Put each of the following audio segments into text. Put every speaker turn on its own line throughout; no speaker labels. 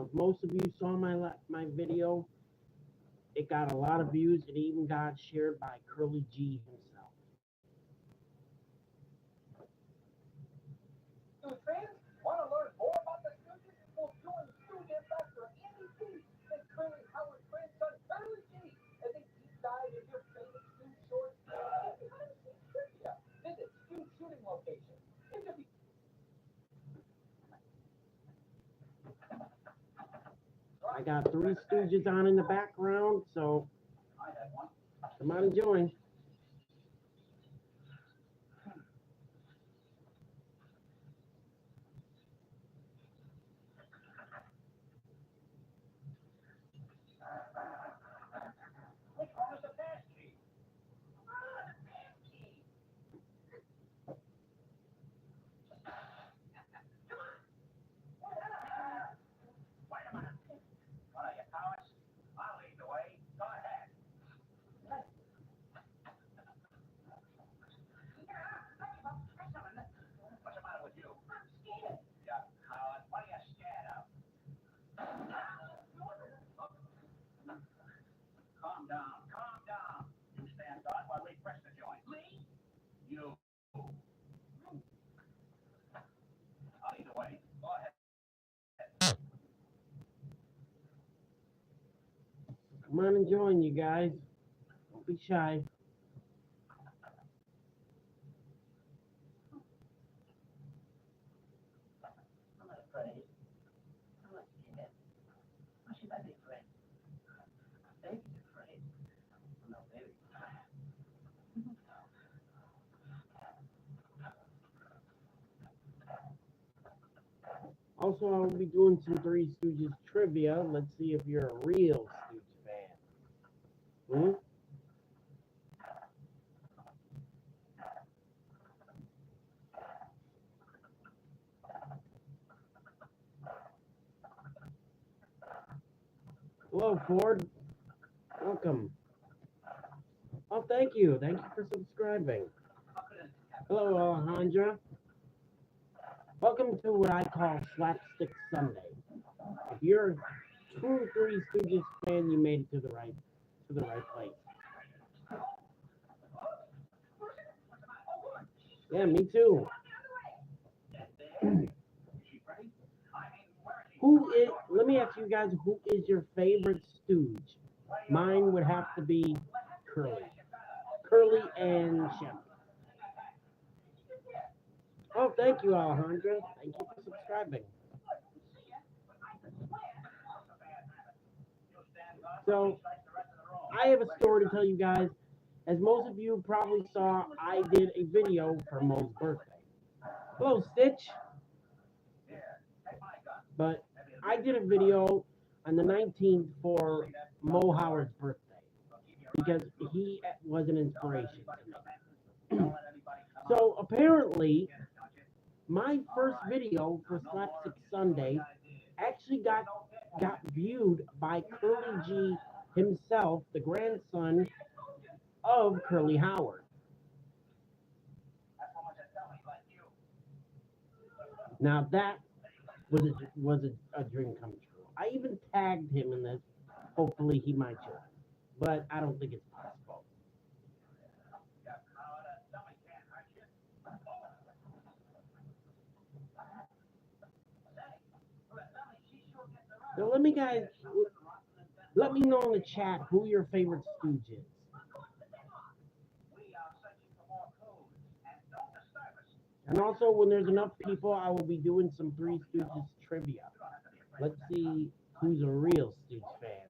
Now, if most of you saw my video, it got a lot of views. It even got shared by Curly G himself.
Do fans want to learn more about the Stooges? Well, join Stooge Ambassador Andy G and Curly Howard's grandson Curly G as they deep dive into your favorite Stooge shorts and behind-the-scenes trivia. Visit Stooge shooting location.
I got 3 Stooges on in the background, so come on and join.
Which one was the pass key? Wait a minute. What are you, cowards? I'll lead the way. Go ahead. What's the matter with you? I'm scared. Yeah, coward. What are you scared of? Calm down. Calm down. You stand guard while we press the joint. Me? You. I'll lead the way. Go ahead.
Come on and join, you guys. Don't be shy.
I'm not afraid. I'm not scared. Why should I be afraid? Baby's afraid. I'm not baby.
Also, I will be doing some Three Stooges trivia. Let's see if you're a real Stooge fan. Hello, Ford. Welcome. Oh, thank you. Thank you for subscribing. Hello, Alejandra. Welcome to what I call Slapstick Sunday. If you're a true Three Stooges fan, you made it to the right place. Yeah, me too. Let me ask you guys, who is your favorite Stooge? Mine would have to be Curly. Curly and Shep. Oh, thank you, Alejandra. Thank you for subscribing. So, I have a story to tell you guys. As most of you probably saw, I did a video for Mo's birthday. Hello, Stitch. But I did a video on the 19th for Mo Howard's birthday because he was an inspiration to me. So apparently, my first video for Slapstick Sunday actually got viewed by Curly G himself, the grandson of Curly Howard. Now that was a dream come true. I even tagged him in this. Hopefully he might join, but I don't think it's possible. So let me know in the chat who your favorite Stooge is. And also, when there's enough people, I will be doing some Three Stooges trivia. Let's see who's a real Stooge fan.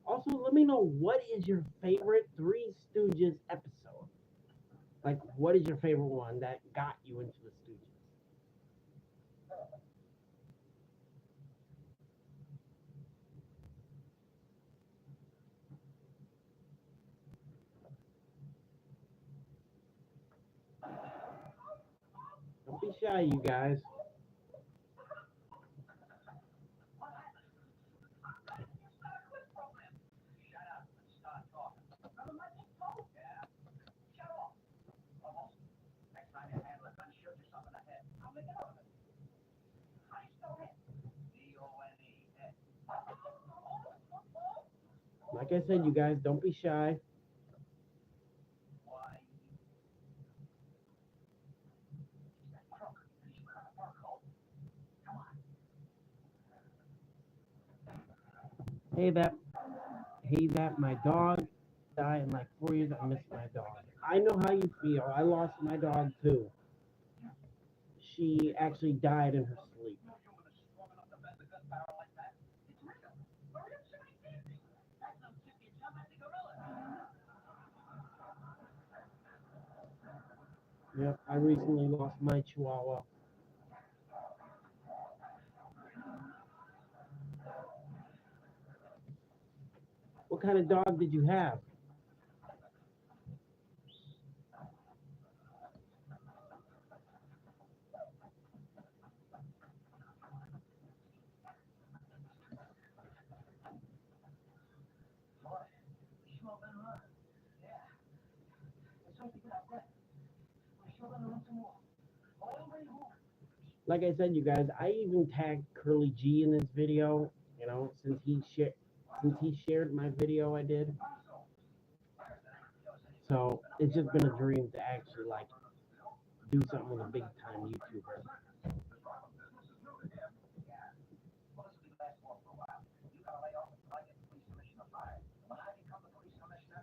Also, let me know, what is your favorite Three Stooges episode? Like, what is your favorite one that got you into the Stooges? Don't be shy, you guys. I said, you guys, don't be shy. Hey, that my dog died in like 4 years. I miss my dog. I know how you feel. I lost my dog too. She actually died in her sleep. Yep, I recently lost my chihuahua. What kind of dog did you have? Like I said, you guys, I even tagged Curly G in this video. You know, since he shared my video, I did. So it's just been a dream to actually like do something with a big time YouTuber.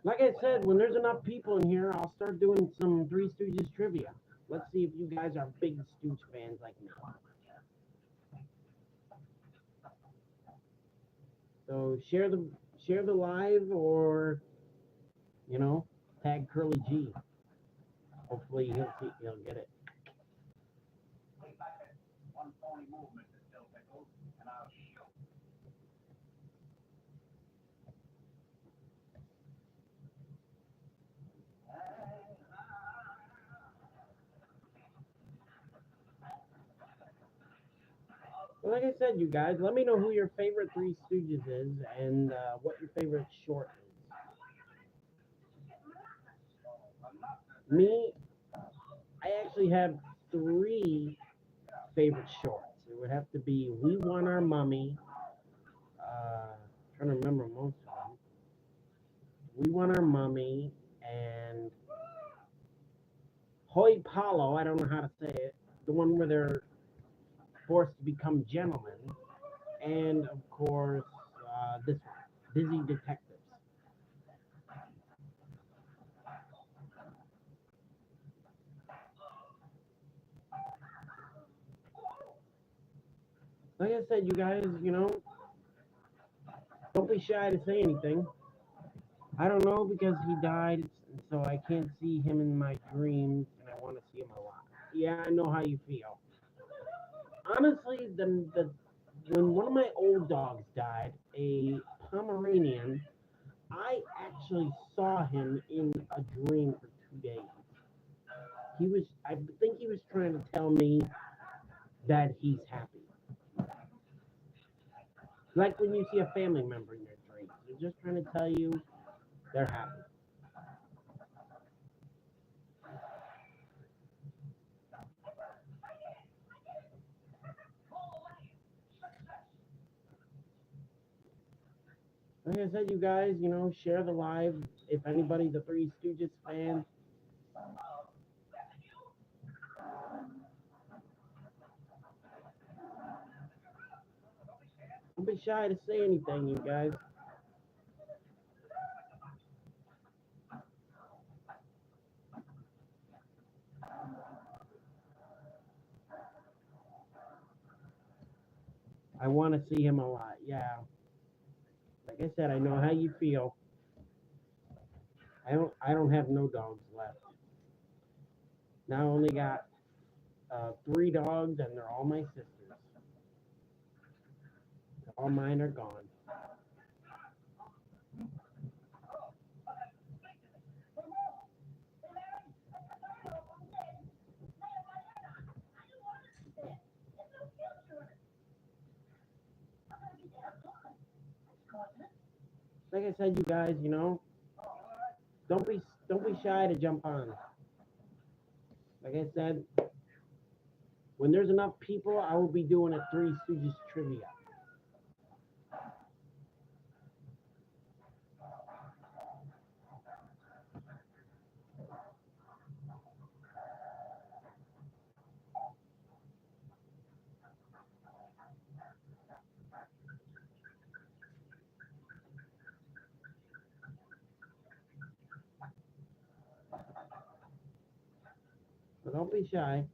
Like I said, when there's enough people in here, I'll start doing some Three Stooges trivia. Let's see if you guys are big Stooge fans like me. So share the live, or tag Curly G. Hopefully he'll get it. Well, like I said, you guys, let me know who your favorite Three Stooges is and what your favorite short is. Me, I actually have three favorite shorts. It would have to be We Want Our Mummy. Trying to remember most of them. We Want Our Mummy and Hoi Paulo. I don't know how to say it. The one where they're forced to become gentlemen. And of course, this one, Busy Detectives. Like I said, you guys, don't be shy to say anything. I don't know because he died, so I can't see him in my dreams, and I want to see him a lot. Yeah, I know how you feel. Honestly, when one of my old dogs died, a Pomeranian, I actually saw him in a dream for 2 days. I think he was trying to tell me that he's happy. Like when you see a family member in your dreams, they're just trying to tell you they're happy. Like I said, you guys, share the live. If anybody's a Three Stooges fan, don't be shy to say anything, you guys. I want to see him a lot. Yeah. Like I said, I know how you feel. I don't have no dogs left. Now I only got three dogs, and they're all my sisters. All mine are gone. Like I said, you guys, don't be shy to jump on. Like I said, when there's enough people, I will be doing a Three Stooges trivia. So don't be shy.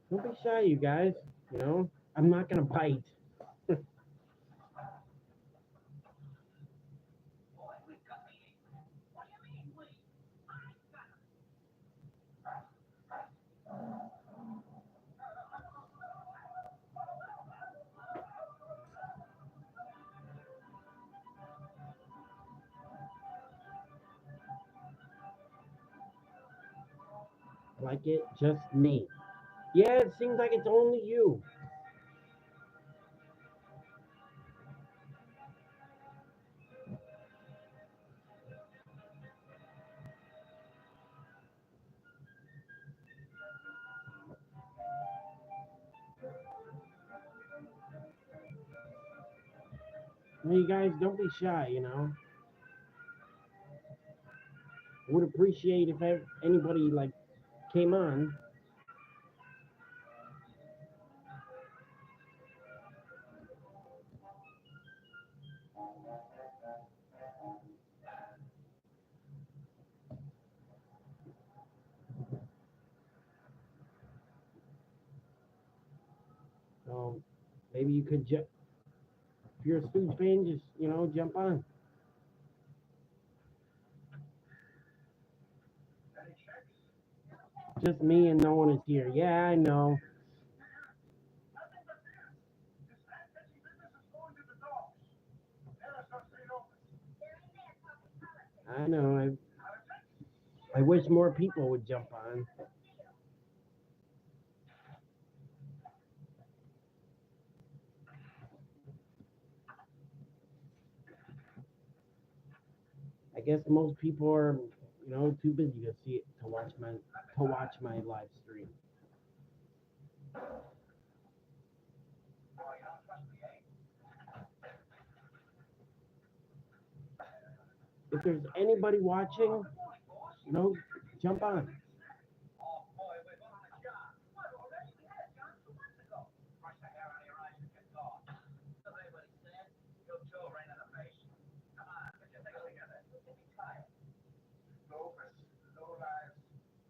Don't be shy, you guys. You know, I'm not gonna bite. Like it, just me. Yeah, it seems like it's only you. Well, you guys, don't be shy. You know, would appreciate if anybody like came on. So maybe you could if you're a Stooge fan, just jump on. Just me and no one is here. Yeah, I know. I know. I wish more people would jump on. I guess most people are, too busy to see it to watch my live stream. If there's anybody watching, jump on.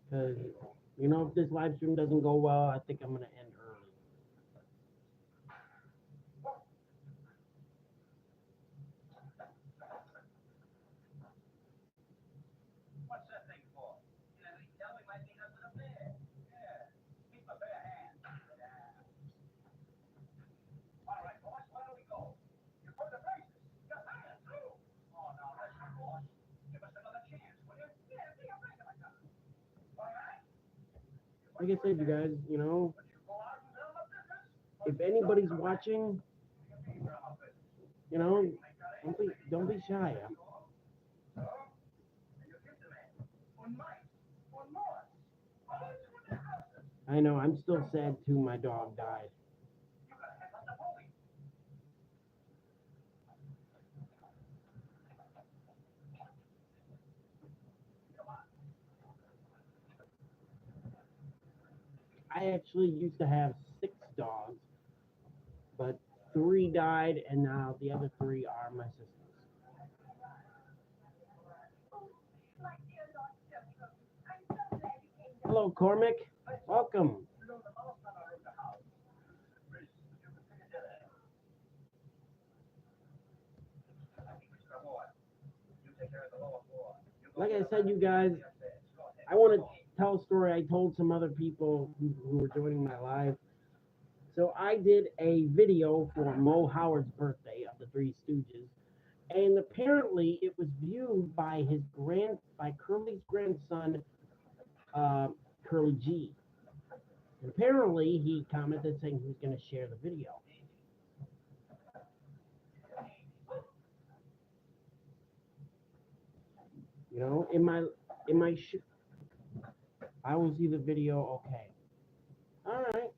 Because, if this live stream doesn't go well, I think I'm going to end early. Like I said, you guys, if anybody's watching, don't be shy. I know, I'm still sad too. My dog died. I actually used to have 6 dogs, but 3 died, and now the other 3 are my sisters. Hello, Cormac. Welcome. Like I said, you guys, I want to tell a story I told some other people who were joining my live. So I did a video for Mo Howard's birthday of the Three Stooges, and apparently it was viewed by Curly's grandson, uh, Curly G. And apparently he commented saying he was going to share the video. You know, I will see the video. Okay, all right.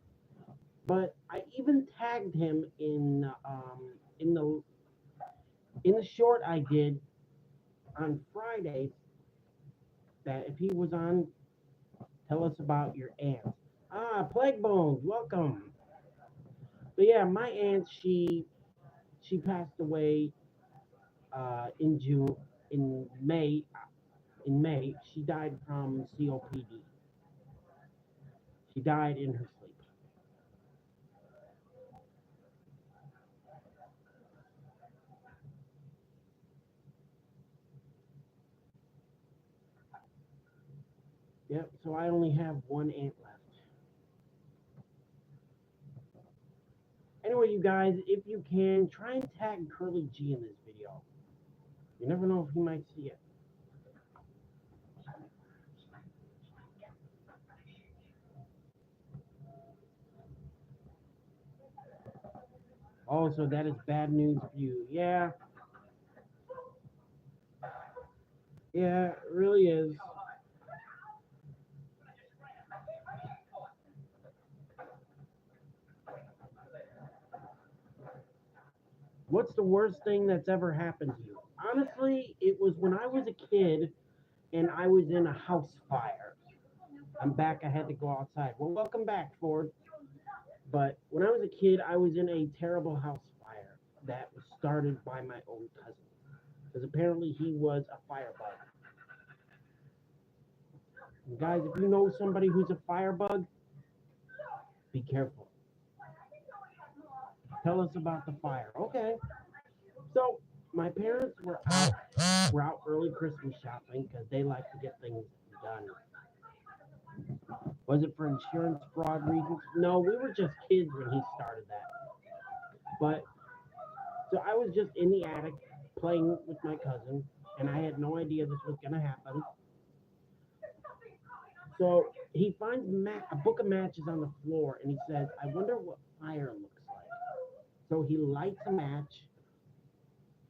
But I even tagged him in the short I did on Friday that if he was on, tell us about your aunt. Ah, Plague Bones, welcome. But yeah, my aunt, she passed away in June, in May. In May, she died from COPD. She died in her sleep. Yep. So I only have one aunt left. Anyway, you guys, if you can, try and tag Curly G in this video. You never know if he might see it. Also, that is bad news for you. Yeah, yeah, it really is. What's the worst thing that's ever happened to you? Honestly, it was when I was a kid and I was in a house fire. I'm back. I had to go outside. Well, welcome back, Ford. But when I was a kid, I was in a terrible house fire that was started by my own cousin. Because apparently he was a firebug. And guys, if you know somebody who's a firebug, be careful. Tell us about the fire. Okay. So my parents were out early Christmas shopping because they like to get things done. Was it for insurance fraud reasons? No, we were just kids when he started that. But so I was just in the attic playing with my cousin, and I had no idea this was gonna happen. So he finds a book of matches on the floor, and he says, "I wonder what fire looks like." So he lights a match,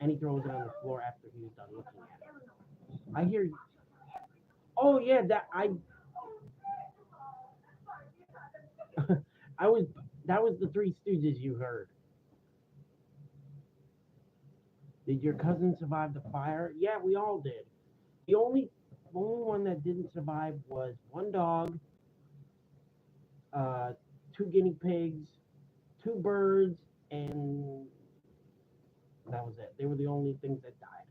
and he throws it on the floor after he's done looking at it. I hear, oh yeah, that I was that was the Three Stooges you heard. Did your cousin survive the fire? Yeah, we all did. The only one that didn't survive was one dog, uh, two guinea pigs, two birds, and that was it. They were the only things that died.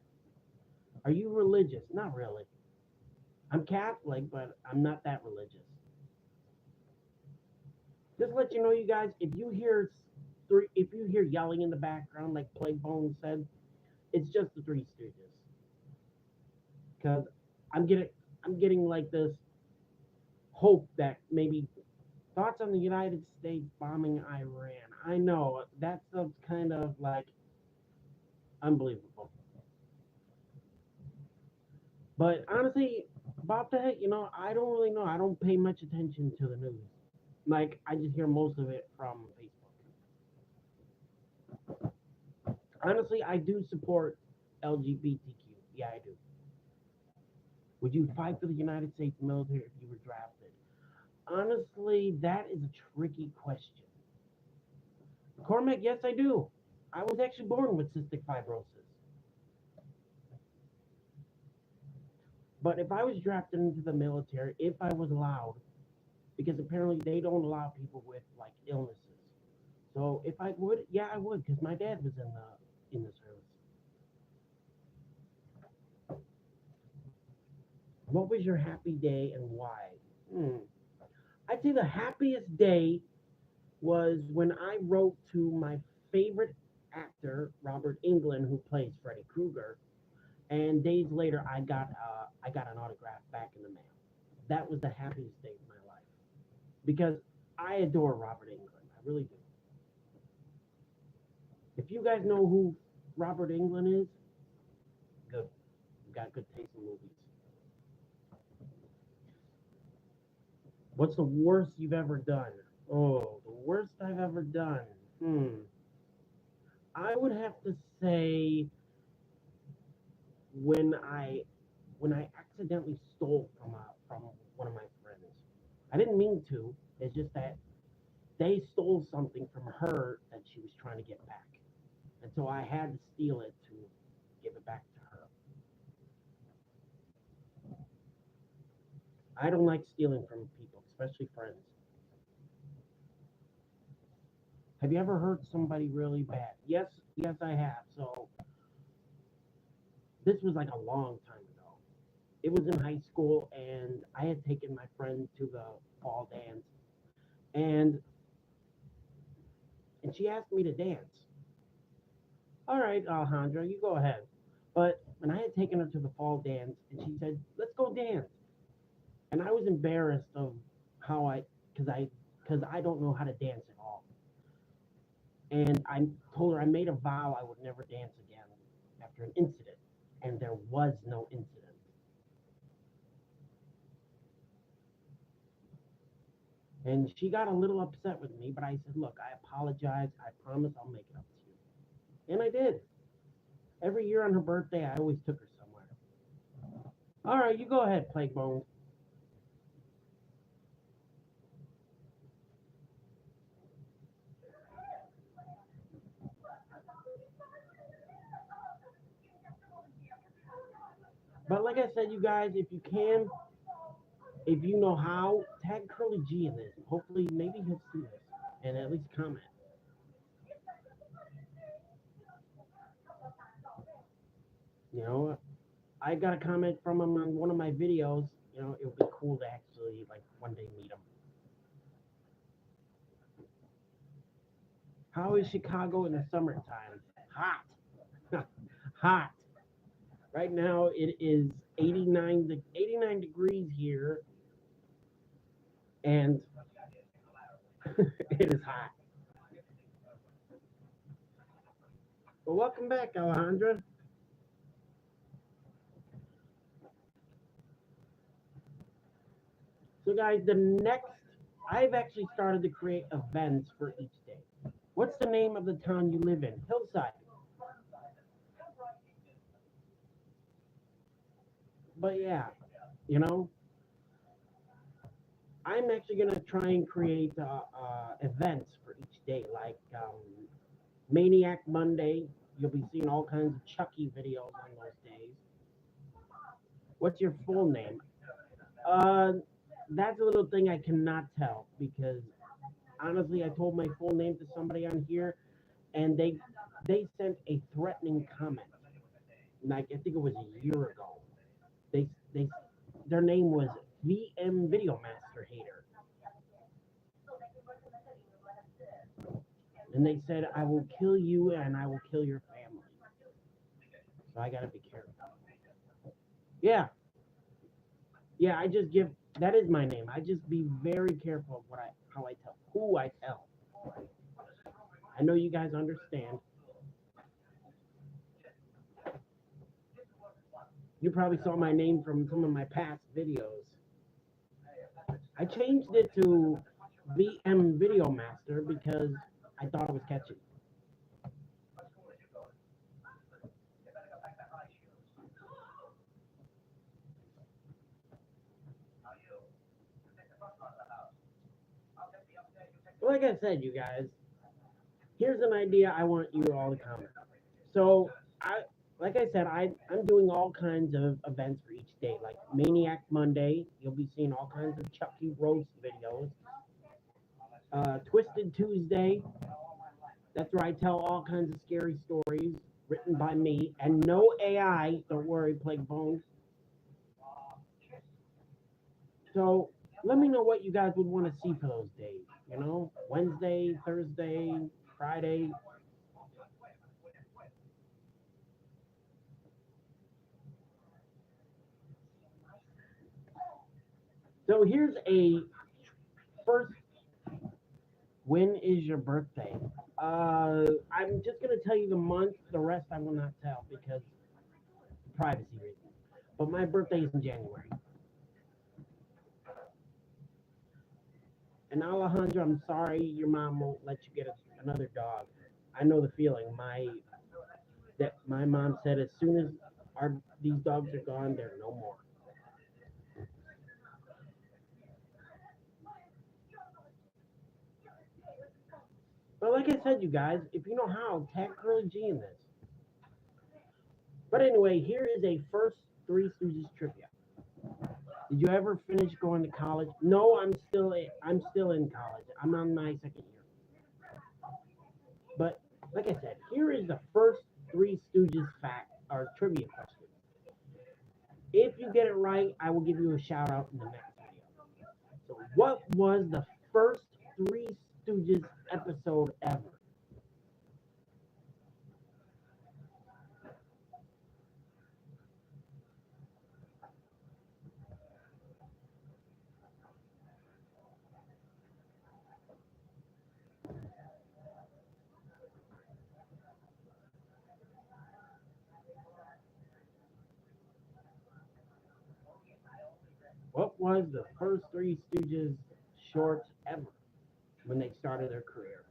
Are you religious? Not really. I'm Catholic, but I'm not that religious. Just let you know, you guys, if you hear yelling in the background, like Plague Bones said, it's just the Three Stooges. Because I'm getting I'm getting like this hope that maybe thoughts on the United States bombing Iran. I know that sounds kind of like unbelievable. But honestly, about that, I don't really know. I don't pay much attention to the news. Like, I just hear most of it from Facebook. Honestly, I do support LGBTQ. Yeah, I do. Would you fight for the United States military if you were drafted? Honestly, that is a tricky question. Cormac, yes, I do. I was actually born with cystic fibrosis. But if I was drafted into the military, if I was allowed, because apparently they don't allow people with like illnesses. So if I would, yeah, I would, because my dad was in the service. What was your happy day and why? Hmm. I'd say the happiest day was when I wrote to my favorite actor, Robert Englund, who plays Freddy Krueger, and days later I got an autograph back in the mail. That was the happiest day of my life because I adore Robert Englund. I really do. If you guys know who Robert Englund is, good. You got good taste in movies. What's the worst you've ever done? Oh, the worst I've ever done. Hmm. I would have to say when I when I accidentally stole from one of my friends. I didn't mean to. It's just that they stole something from her that she was trying to get back, and so I had to steal it to give it back to her. I don't like stealing from people, especially friends. Have you ever hurt somebody really bad? Yes, yes, I have. So this was like a long time ago. It was in high school, and I had taken my friend to the fall dance, and she asked me to dance. All right, Alejandra, you go ahead. But when I had taken her to the fall dance, and she said, "Let's go dance," and I was embarrassed of how because I don't know how to dance at all, and I told her I made a vow I would never dance again after an incident, and there was no incident. And she got a little upset with me, but I said, "Look, I apologize. I promise I'll make it up to you." And I did. Every year on her birthday, I always took her somewhere. All right, you go ahead, Plague Bones. But like I said, you guys, if you can, if you know how, tag Curly G in this. Hopefully, maybe he'll see this and at least comment. You know, I got a comment from him on one of my videos. You know, it would be cool to actually like one day meet him. How is Chicago in the summertime? Hot, hot. Right now it is 89 degrees here, and it is hot. Well, welcome back, Alejandra. So, guys, I've actually started to create events for each day. What's the name of the town you live in? Hillside. But yeah, you know, I'm actually gonna try and create events for each day, like Maniac Monday. You'll be seeing all kinds of Chucky videos on those days. What's your full name? Uh, that's a little thing I cannot tell because honestly, I told my full name to somebody on here, and they sent a threatening comment. Like I think it was a year ago. They their name was VM Video Master Hater, and they said I will kill you and I will kill your family. So I gotta be careful. Yeah, yeah. I just give that is my name. I just be very careful of what I how I tell who I tell. I know you guys understand. You probably saw my name from some of my past videos. I changed it to VM Video Master because I thought it was catchy. But like I said, you guys, here's an idea I want you all to comment. So I like I said, I'm doing all kinds of events for each day. Like Maniac Monday, you'll be seeing all kinds of Chucky roast videos. Twisted Tuesday, that's where I tell all kinds of scary stories written by me and no AI. Don't worry, Plague Bones. So let me know what you guys would want to see for those days. You know, Wednesday, Thursday, Friday. So here's a first. When is your birthday? I'm just gonna tell you the month. The rest I will not tell because privacy reasons. But my birthday is in January. And Alejandro, I'm sorry your mom won't let you get another dog. I know the feeling. My mom said as soon as these dogs are gone. They're no more. But like I said, you guys, if you know how, tag Curly G in this. But anyway, here is a first Three Stooges trivia. Did you ever finish going to college? No, I'm still in college. I'm on my second year. But like I said, here is the first Three Stooges fact or trivia question. If you get it right, I will give you a shout out in the next video. So, what was the first Three Stooges episode ever? What was the first Three Stooges shorts ever when they started their career?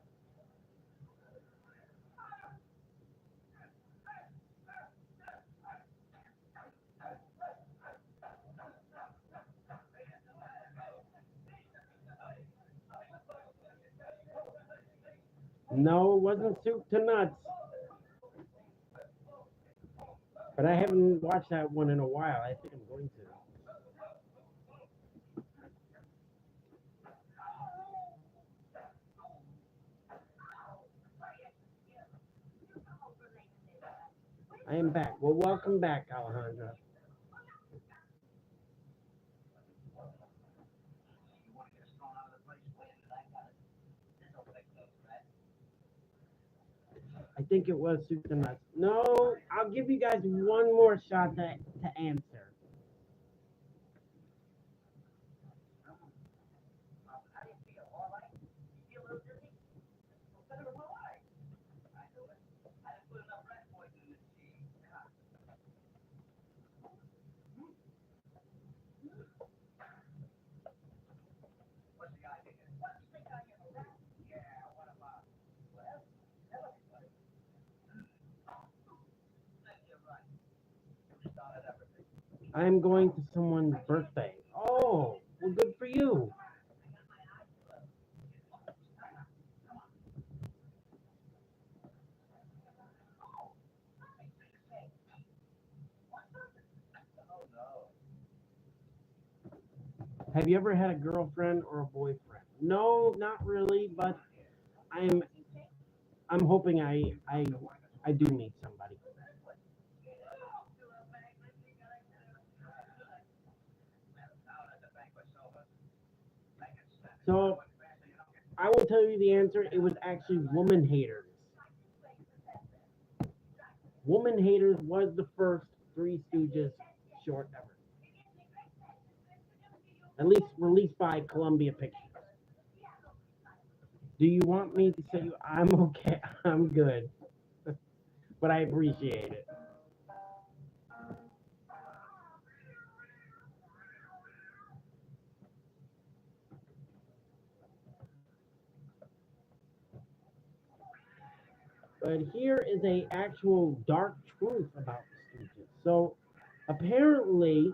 No, it wasn't Soup to Nuts. But I haven't watched that one in a while. I think I'm going to. I am back. Well, welcome back, Alejandra. I think it was Soup to Nuts. No, I'll give you guys one more shot to answer. I'm going to someone's birthday. Oh, well, good for you. Have you ever had a girlfriend or a boyfriend? No, not really, but I'm I'm hoping I do meet somebody. So I will tell you the answer. It was actually Woman Haters. Woman Haters was the first Three Stooges short ever, at least released by Columbia Pictures. Do you want me to say I'm okay? I'm good, but I appreciate it. But here is a actual dark truth about the Stooges. So apparently,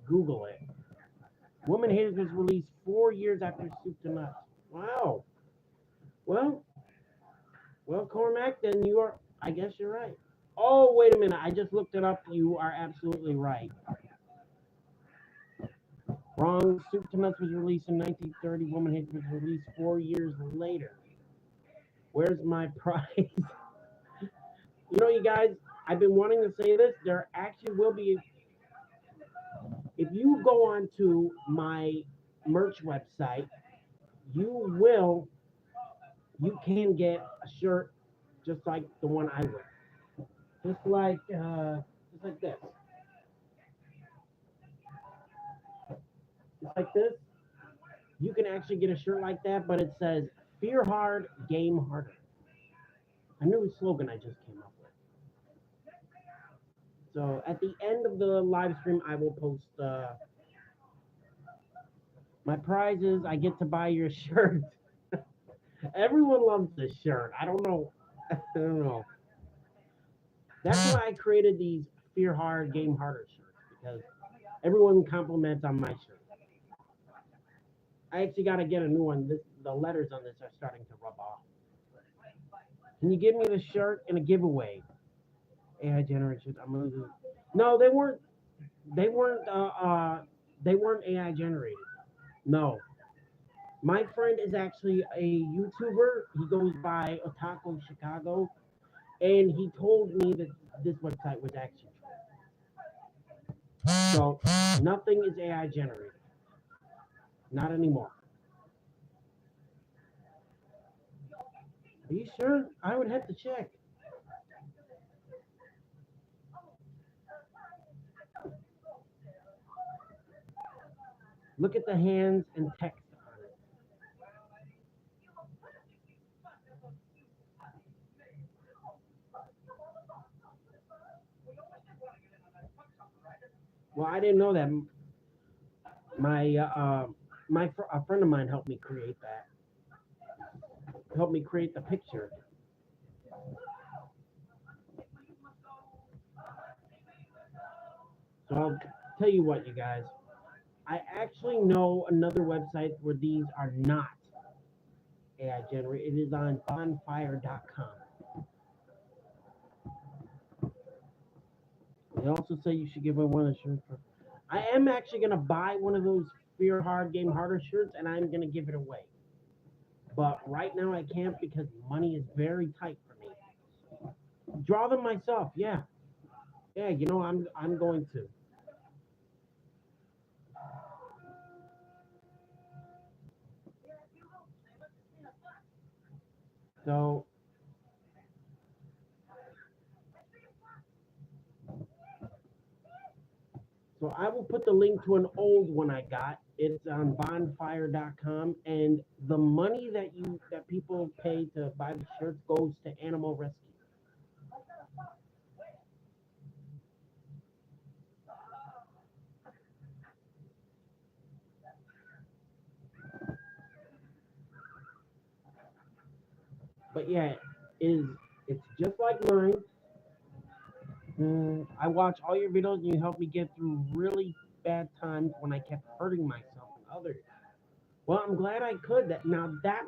Google it. Woman Haters was released 4 years after Soup to Nuts. Wow. Well, well, Cormac, then you are. I guess you're right. Oh, wait a minute. I just looked it up. You are absolutely right. Wrong. Soup to Nuts was released in 1930. Woman Haters was released 4 years later. Where's my prize? You guys, I've been wanting to say this. There actually will be, if you go on to my merch website, you can get a shirt just like the one I wear. Just like this. Just like this. You can actually get a shirt like that, but it says "Fear hard, game harder." A new slogan I just came up with. So at the end of the live stream, I will post my prizes. I get to buy your shirt. Everyone loves this shirt. I don't know. I don't know. That's why I created these Fear Hard, Game Harder shirts because everyone compliments on my shirt. I actually got to get a new one. The letters on this are starting to rub off. Can you give me the shirt and a giveaway? AI generated. I'm gonna do. No, they weren't. They weren't. They weren't AI generated. No, my friend is actually a YouTuber. He goes by Otaku Chicago, and he told me that this website was actually true. So nothing is AI generated. Not anymore. Are you sure? I would have to check. Look at the hands and text on it. Well, I didn't know that. A friend of mine helped me create that. Helped me create the picture. So I'll tell you what, you guys. I actually know another website where these are not AI generated. It is on bonfire.com. They also say you should give away one of the shirts for. I am actually gonna buy one of those Fear Hard Game Harder shirts, and I'm gonna give it away. But right now I can't because money is very tight for me. Draw them myself, yeah, yeah. I'm going to. So So I will put the link to an old one I got. It's on bonfire.com, and the money that people pay to buy the shirts goes to animal rescue. But yeah, is it's just like mine. I watch all your videos and you help me get through really bad times when I kept hurting myself and others. Well, I'm glad I could. That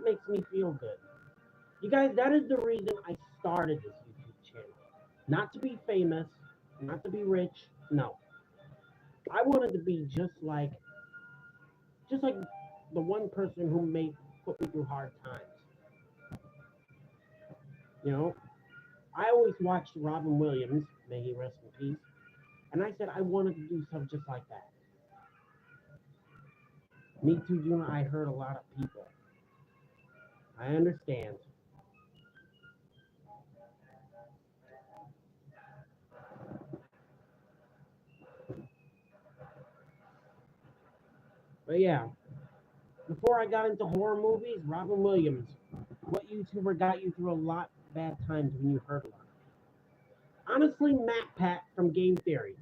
makes me feel good. You guys, that is the reason I started this YouTube channel. Not to be famous, not to be rich. No, I wanted to be just like the one person who made put me through hard times. You know, I always watched Robin Williams, may he rest in peace, and I said I wanted to do something just like that. Me too, Juna. I hurt a lot of people. I understand, but yeah. Before I got into horror movies, Robin Williams. What YouTuber got you through a lot bad times when you hurt a lot? Honestly, Matt Pat from Game Theory.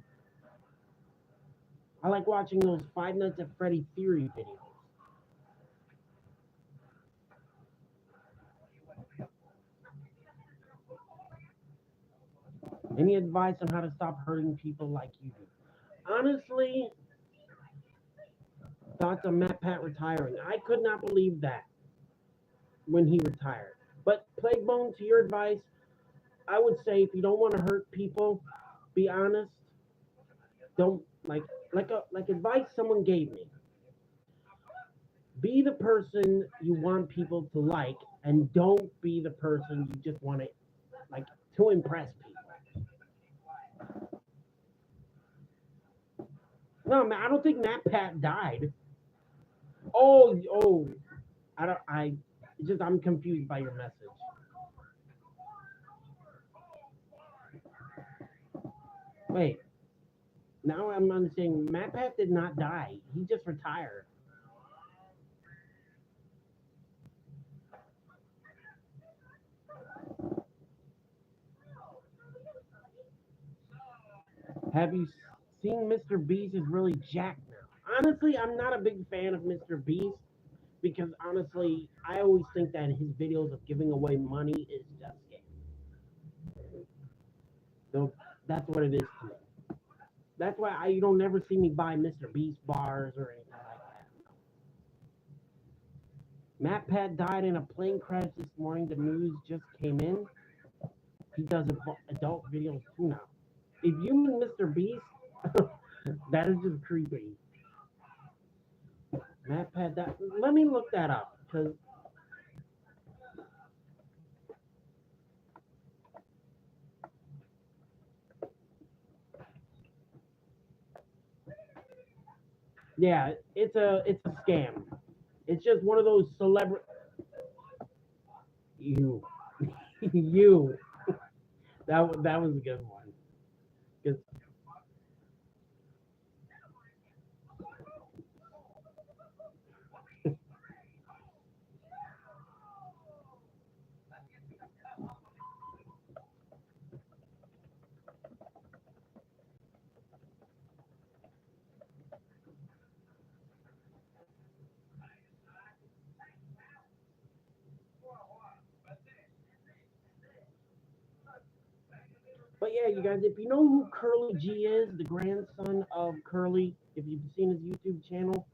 I like watching those Five Nights at Freddy theory videos. Any advice on how to stop hurting people like you do? Honestly, thoughts on Matt Pat retiring. I could not believe that when he retired. But Plague Bone, to your advice, I would say if you don't want to hurt people, be honest. Don't like advice someone gave me. Be the person you want people to like, and don't be the person you just want to like to impress people. No, man, I don't think Matt Pat died. Oh, I don't. I just I'm confused by your message. Wait, now I'm understanding. Matt Pat did not die. He just retired. Have you seen Mr. Beast is really jacked now? Honestly, I'm not a big fan of Mr. Beast because honestly, I always think that his videos of giving away money is just scam. So that's what it is to me. That's why you don't never see me buy Mr. Beast bars or anything like that. Matt Pat died in a plane crash this morning. The news just came in. He does adult videos too now. If you mean Mr. Beast, that is just creepy. Matt Pat died. Let me look that up because yeah, it's a scam. It's just one of those celebrity. You, you. That was a good one. 'Cause But yeah, you guys, if you know who Curly G is, the grandson of Curly, if you've seen his YouTube channel,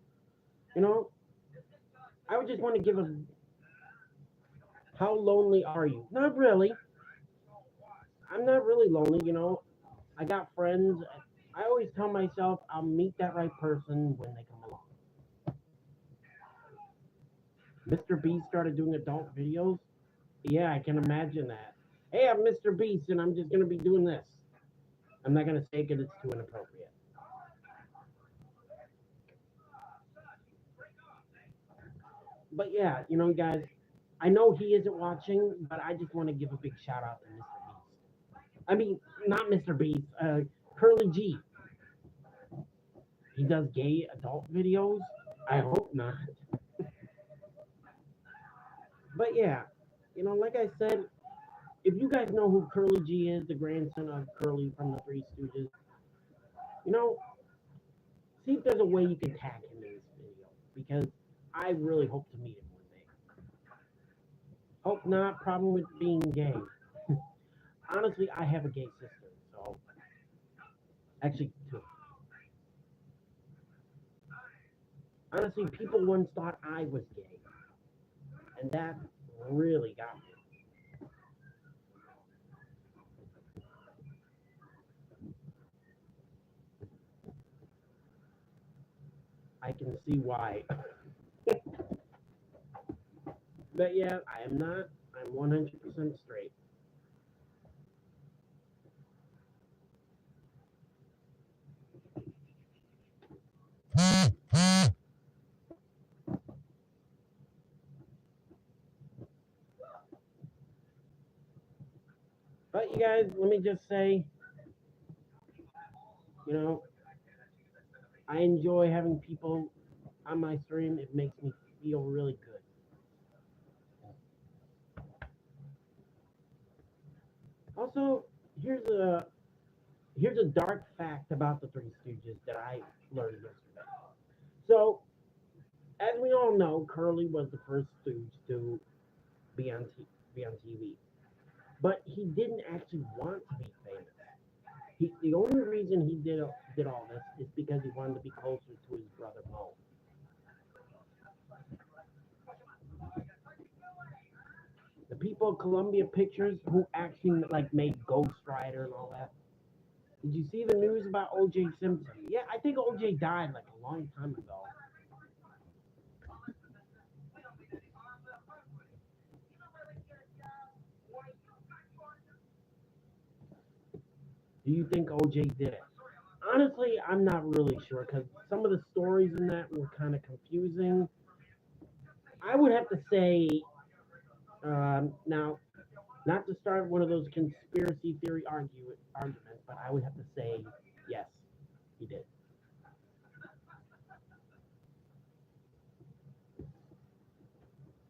you know, I would just want to give a how lonely are you? Not really. I'm not really lonely, you know. I got friends. I always tell myself I'll meet that right person when they come along. Mr. B started doing adult videos. Yeah, I can imagine that. Hey, I'm Mr. Beast and I'm just gonna be doing this. I'm not gonna say it because it's too inappropriate. But yeah, you know, guys, I know he isn't watching, but I just want to give a big shout out to Mr. Beast. I mean, not Mr. Beast, Curly G. He does gay adult videos. I hope not. But yeah, you know, like I said, if you guys know who Curly G is, the grandson of Curly from the Three Stooges, you know, see if there's a way you can tag him in this video because I really hope to meet him one day. Hope not. Problem with being gay. Honestly, I have a gay sister, so actually two. Honestly, people once thought I was gay, and that really got me. I can see why. But yeah, I am not. I'm 100% straight. But you guys, let me just say, you know, I enjoy having people on my stream. It makes me feel really good. Also, here's a dark fact about the Three Stooges that I learned yesterday. So, as we all know, Curly was the first Stooge to be on be on TV, but he didn't actually want to be famous. The only reason he did all this is because he wanted to be closer to his brother Mo. The people at Columbia Pictures who actually like made Ghost Rider and all that. Did you see the news about O.J. Simpson? Yeah, I think O.J. died like a long time ago. Do you think O.J. did it? Honestly, I'm not really sure because some of the stories in that were kind of confusing. I would have to say, now, not to start one of those conspiracy theory arguments, but I would have to say yes, he did.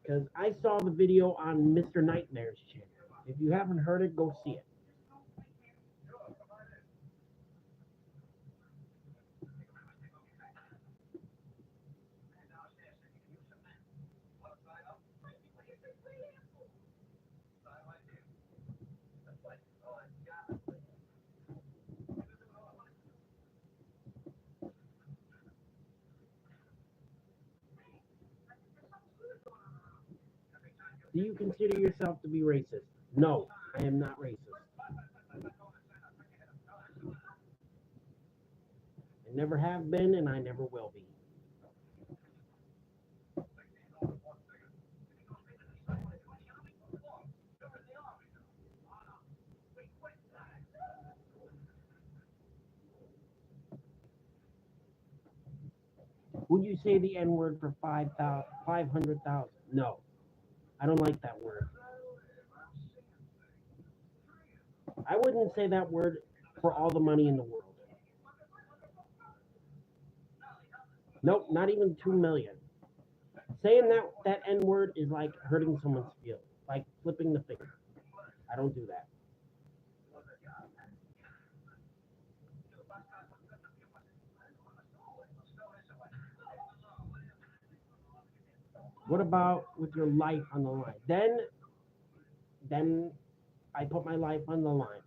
Because I saw the video on Mr. Nightmare's channel. If you haven't heard it, go see it. Do you consider yourself to be racist? No, I am not racist. I never have been, and I never will be. Would you say the N word for 500,000? No, I don't like that word. I wouldn't say that word for all the money in the world. Nope, not even 2 million. Saying that N word is like hurting someone's feelings, like flipping the finger. I don't do that. What about with your life on the line? Then I put my life on the line.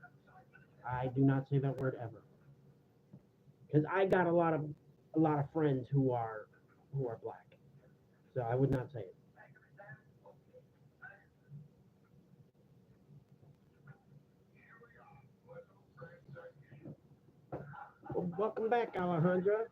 I do not say that word ever because I got a lot of friends who are black, so I would not say it. Well, welcome back, Alejandra.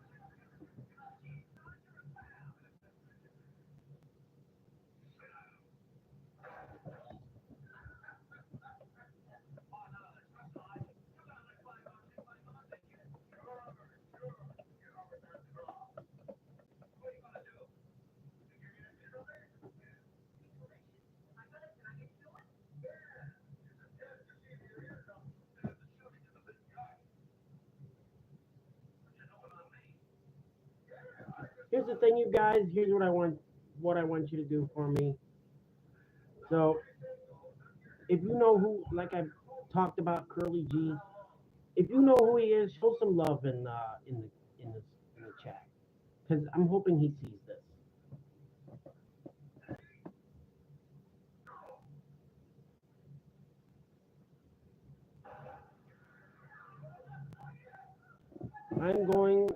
Here's the thing, you guys. Here's what I want. What I want you to do for me. So, if you know who, like I talked about, Curly G. If you know who he is, show some love in the chat, because I'm hoping he sees this. I'm going.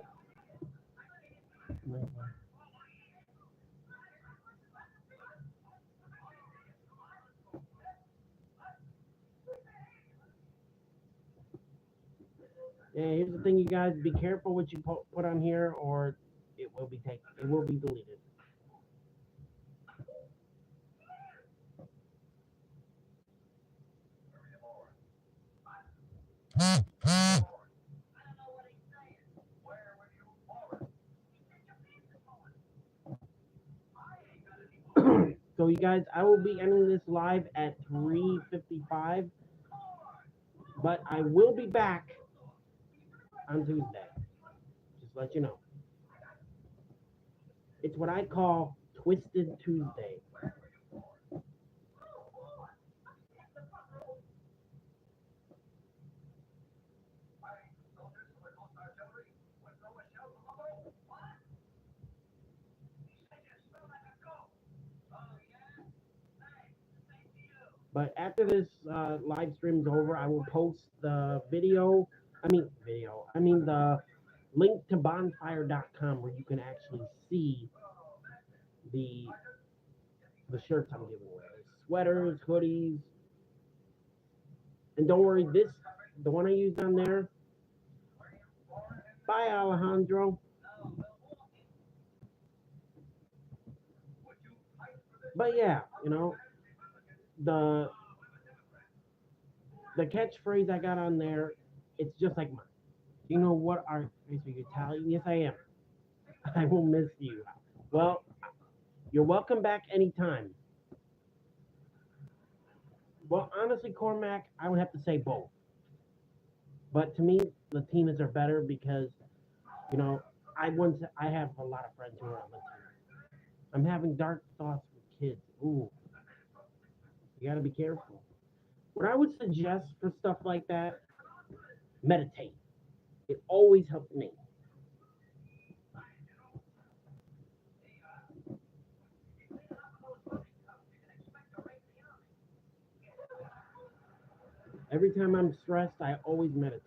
Yeah, here's the thing, you guys. Be careful what you put on here, or it will be taken. It will be deleted. So, you guys, I will be ending this live at 3:55, but I will be back on Tuesday. Just let you know. It's what I call Twisted Tuesday. But after this live stream is over, I will post the video. I mean the link to bonfire.com where you can actually see the the shirts I'm giving away, sweaters, hoodies, and don't worry, the one I used on there. Bye, Alejandro. But yeah, the the catchphrase I got on there, it's just like mine. You know what are you Italian? Yes, I am. I will miss you. Well, you're welcome back anytime. Well, honestly, Cormac, I would have to say both. But to me, Latinas are better because, you know, I have a lot of friends who are Latinas. I'm having dark thoughts with kids. Ooh, you got to be careful. What I would suggest for stuff like that, meditate. It always helps me. Every time I'm stressed, I always meditate.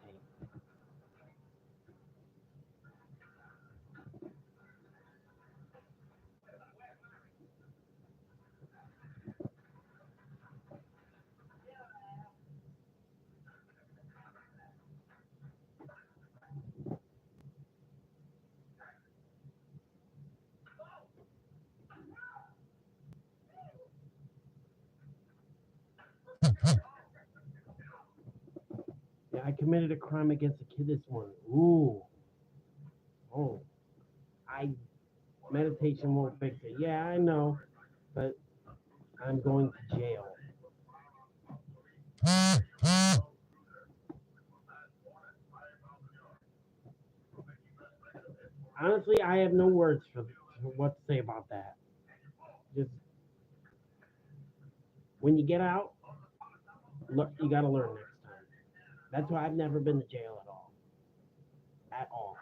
I committed a crime against a kid this morning. Ooh. Oh. I meditation won't fix it. Yeah, I know, but I'm going to jail. Honestly, I have no words for what to say about that. Just when you get out, look, you got to learn next time. That's why I've never been to jail at all. At all.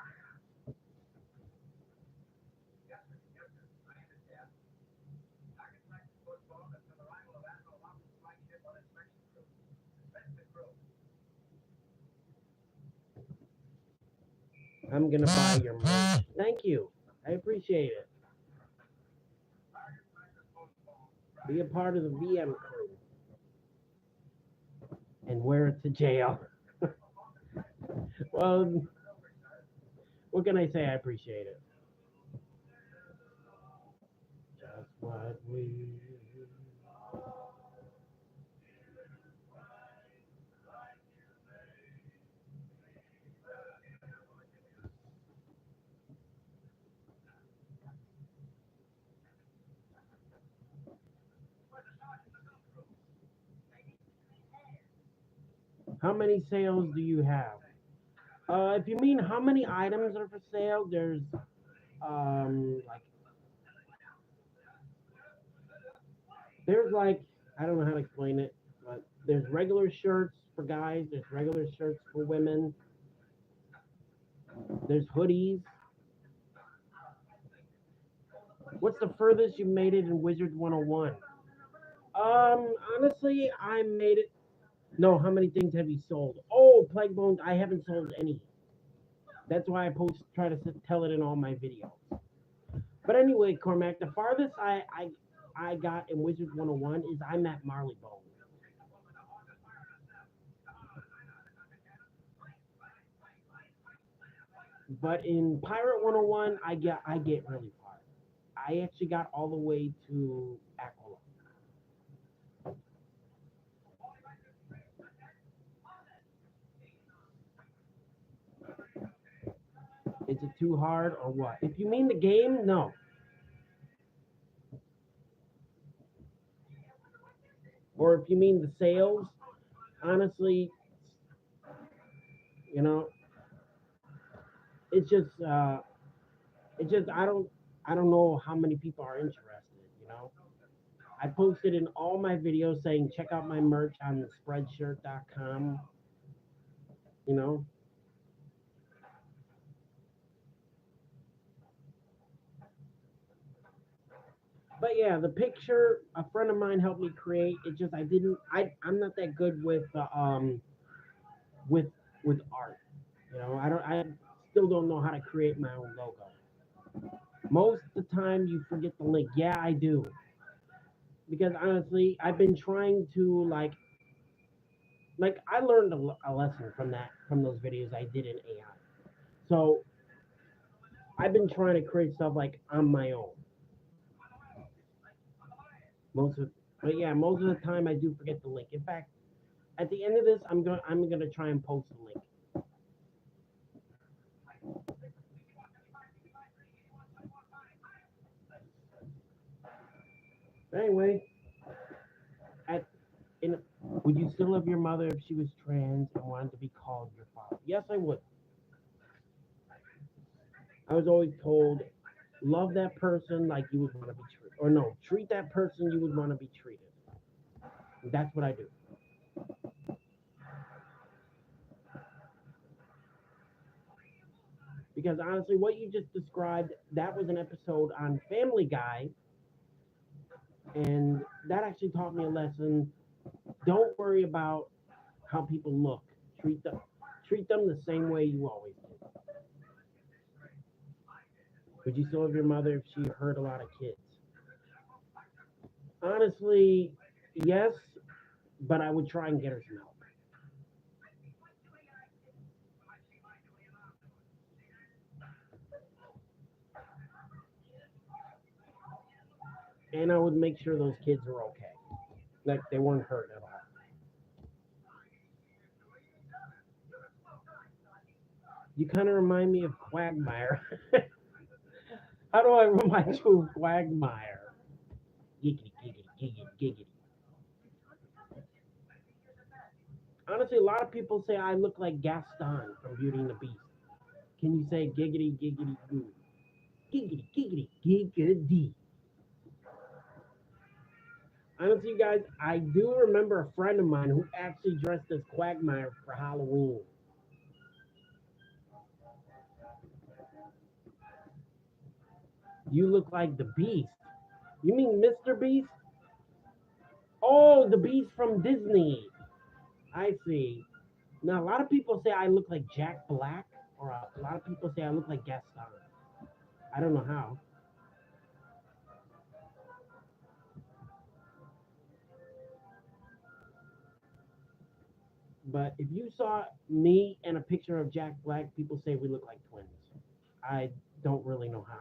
I'm gonna buy your merch. Thank you. I appreciate it. Be a part of the VM crew and wear it to jail. Well, what can I say? I appreciate it. Just what we. How many sales do you have? If you mean how many items are for sale, like there's I don't know how to explain it, but there's regular shirts for guys, there's regular shirts for women, there's hoodies. What's the furthest you made it in Wizards 101? Honestly, I made it. No, how many things have you sold? Oh, Plague Bones, I haven't sold any. That's why try to tell it in all my videos. But anyway, Cormac, the farthest I got in Wizards 101 is I'm at Marley Bone. But in Pirate 101, I get really far. I actually got all the way to Aquila. Is it too hard or what? If you mean the game, no. Or if you mean the sales, honestly, you know, it's just I don't know how many people are interested. I posted in all my videos saying check out my merch on spreadshirt.com. You know, but yeah, the picture a friend of mine helped me create. It just I'm not that good with with art. I still don't know how to create my own logo. Most of the time, you forget the link. Yeah, I do. Because honestly, I've been trying to like I learned a lesson from those videos I did in AI. So I've been trying to create stuff like on my own. Most of but yeah, most of the time I do forget the link. In fact, at the end of this, I'm gonna try and post the link. But anyway, at in would you still love your mother if she was trans and wanted to be called your father? Yes, I would. I was always told, love that person like you would want to be treated, or no, treat that person you would want to be treated. That's what I do. Because honestly, what you just described, that was an episode on Family Guy, and that actually taught me a lesson. Don't worry about how people look. Treat them the same way you always did. Would you still love your mother if she hurt a lot of kids? Honestly, yes, but I would try and get her some help. And I would make sure those kids were okay. Like they weren't hurt at all. You kind of remind me of Quagmire. How do I remind you of Quagmire? Giggity, giggity, giggity, giggity. Honestly, a lot of people say I look like Gaston from Beauty and the Beast. Can you say giggity, giggity, goo? Giggity, giggity, giggity. Honestly, you guys, I do remember a friend of mine who actually dressed as Quagmire for Halloween. You look like the Beast. You mean Mr. Beast? Oh, the Beast from Disney. I see. Now, a lot of people say I look like Jack Black, or a lot of people say I look like Gaston. I don't know how. But if you saw me and a picture of Jack Black, people say we look like twins. I don't really know how.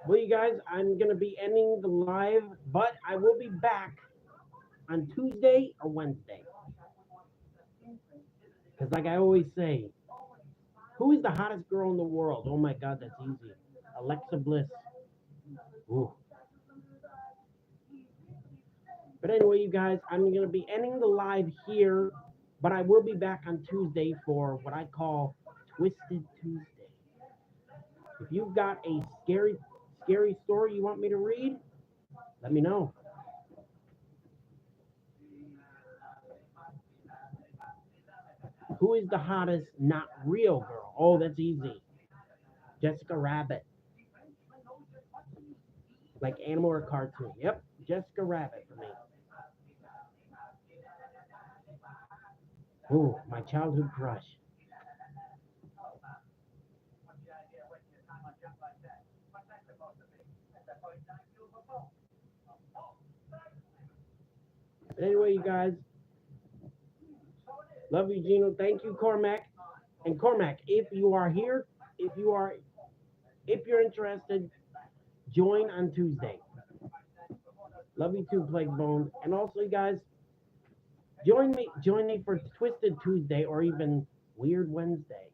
Well, you guys, I'm going to be ending the live, but I will be back on Tuesday or Wednesday. Because, like I always say, who is the hottest girl in the world? Oh my God, that's easy. Alexa Bliss. Ooh. But anyway, you guys, I'm going to be ending the live here, but I will be back on Tuesday for what I call Twisted Tuesday. If you've got a scary story you want me to read, let me know. Who is the hottest not real girl? Oh, that's easy. Jessica Rabbit. Like animal or cartoon. Yep, Jessica Rabbit for me. Ooh, my childhood crush. But anyway, you guys, love you, Gino. Thank you, Cormac. And Cormac, if you are here, if you're interested, join on Tuesday. Love you too, Plague Bones. And also, you guys, join me for Twisted Tuesday or even Weird Wednesday.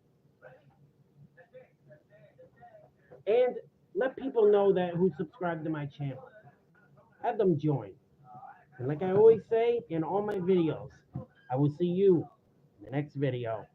And let people know that who subscribe to my channel. Have them join. And like I always say in all my videos, I will see you in the next video.